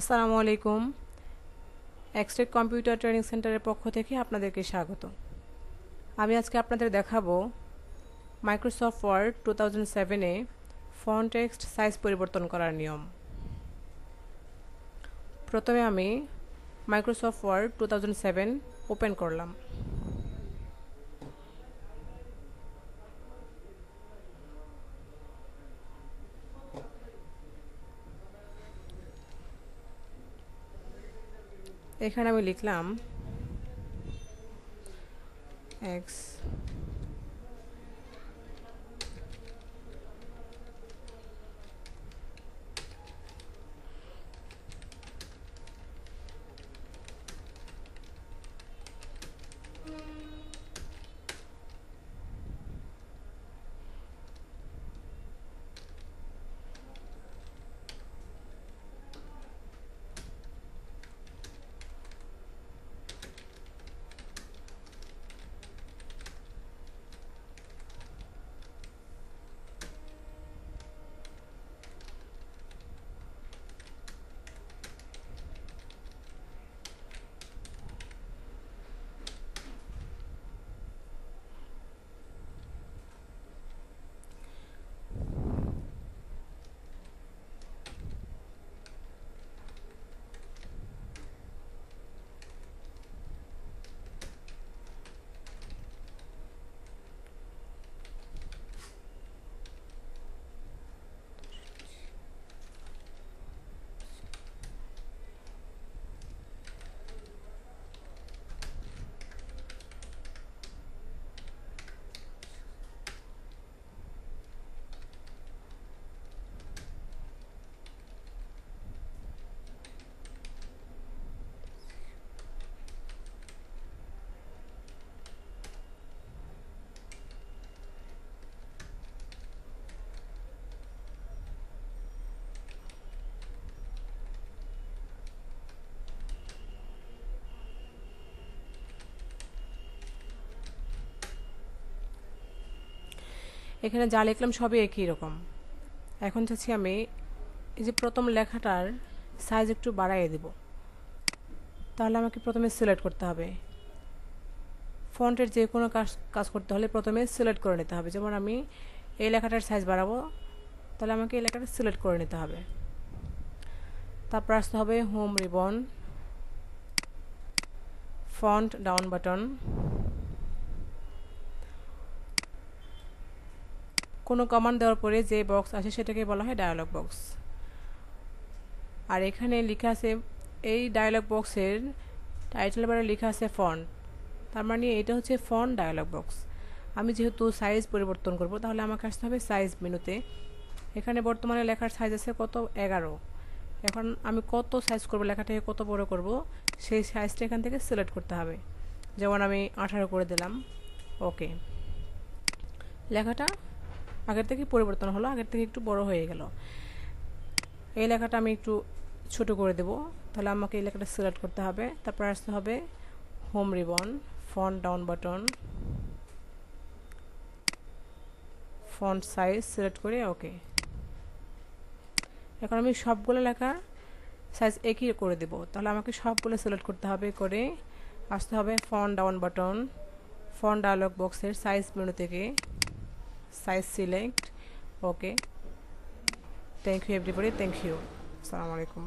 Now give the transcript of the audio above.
আসসালামু আলাইকুম। Xtec computer training সেন্টারের পক্ষ থেকে আপনাদেরকে স্বাগত। আমি আজকে আপনাদের দেখাবো মাইক্রোসফট ওয়ার্ড 2007-এ ফন্ট টেক্সট সাইজ পরিবর্তন করার নিয়ম। প্রথমে আমি মাইক্রোসফট ওয়ার্ড 2007 ওপেন করলাম। এখানে আমি লিখলাম এক্স এখানে যা লিখলাম সবই একই রকম। এখন চাচ্ছি আমি এই যে প্রথম লেখাটার সাইজ একটু বাড়াইয়ে দেব। তাহলে আমাকে প্রথমে সিলেক্ট করতে হবে। ফন্টের যে কোনো কাজ করতে হলে প্রথমে সিলেক্ট করে নিতে হবে। যেমন আমি এই লেখাটার সাইজ বাড়াবো, তাহলে আমাকে এই লেখাটা সিলেক্ট করে নিতে হবে। তারপর আসতে হবে home ribbon, font down button. কোনো কমান্ড দেওয়ার পরে যে বক্স আসে সেটাকে বলা হয় ডায়ালগ বক্স। আর এখানে লেখা আছে, এই ডায়ালগ বক্সের টাইটেল বারে লেখা আছে ফন্ট, তার মানে এটা হচ্ছে ফন্ট ডায়ালগ বক্স। আমি যেহেতু সাইজ পরিবর্তন করব, তাহলে আমাকে আসতে হবে সাইজ মেনুতে। এখানে বর্তমানে লেখার সাইজ আছে কত, 11। এখন আমি কত সাইজ করব, লেখাটাকে কত বড় করব, সেই সাইজটা এখান থেকে সিলেক্ট করতে হবে। যেমন আমি 18 করে দিলাম। ওকে, লেখাটা আগের থেকে পরিবর্তন হলো, আগের থেকে একটু বড় হয়ে গেল। এই লেখাটা আমি একটু ছোট করে দেব, তাহলে আমাকে এই লেখাটা সিলেক্ট করতে হবে। তারপর আসতে হবে home ribbon, font down button, font size select করে ওকে। এখন আমি সবগুলো লেখা সাইজ একই করে দেব, তাহলে আমাকে সবগুলো সিলেক্ট করতে হবে। করে আসতে হবে font down button, font dialog বক্সের সাইজ মেনু থেকে size select okay. Thank you everybody, thank you, আসসালামু আলাইকুম।